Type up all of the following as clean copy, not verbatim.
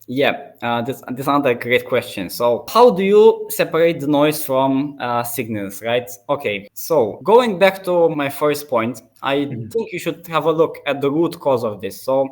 Yeah, this is another great question. So, how do you separate the noise from signals, right? Okay, so going back to my first point, I think you should have a look at the root cause of this. So,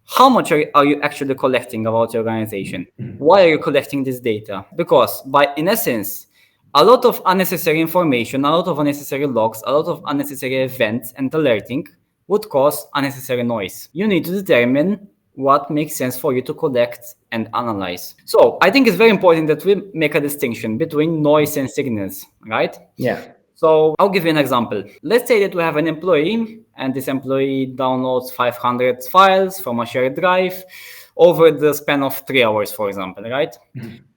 how much are you actually collecting about your organization? Why are you collecting this data? Because, in essence, a lot of unnecessary information, a lot of unnecessary logs, a lot of unnecessary events and alerting would cause unnecessary noise. You need to determine what makes sense for you to collect and analyze. So I think it's very important that we make a distinction between noise and signals, right? Yeah. So I'll give you an example. Let's say that we have an employee and this employee downloads 500 files from a shared drive over the span of 3 hours, for example, right?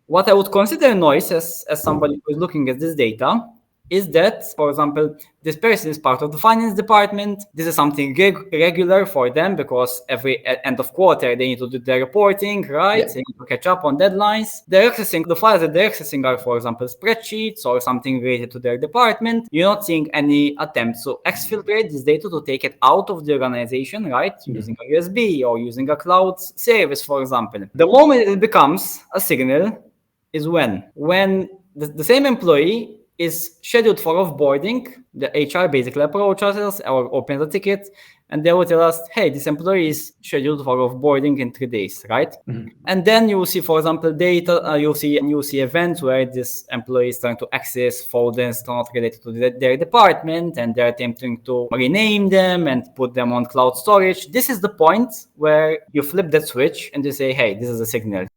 What I would consider noise as somebody who's looking at this data is that, for example, this person is part of the finance department. This is something regular for them because every end of quarter they need to do their reporting, right? Yeah. They need to catch up on deadlines. They're accessing the files that they're accessing are, for example, spreadsheets or something related to their department. You're not seeing any attempts to exfiltrate this data to take it out of the organization, right? Using a USB or using a cloud service, for example. The moment it becomes a signal is when the same employee is scheduled for offboarding. The HR basically approaches us or opens a ticket, and they will tell us, "Hey, this employee is scheduled for offboarding in 3 days, right?" And then you will see, for example, data. You'll see events where this employee is trying to access folders not related to their department, and they're attempting to rename them and put them on cloud storage. This is the point where you flip that switch and you say, "Hey, this is a signal."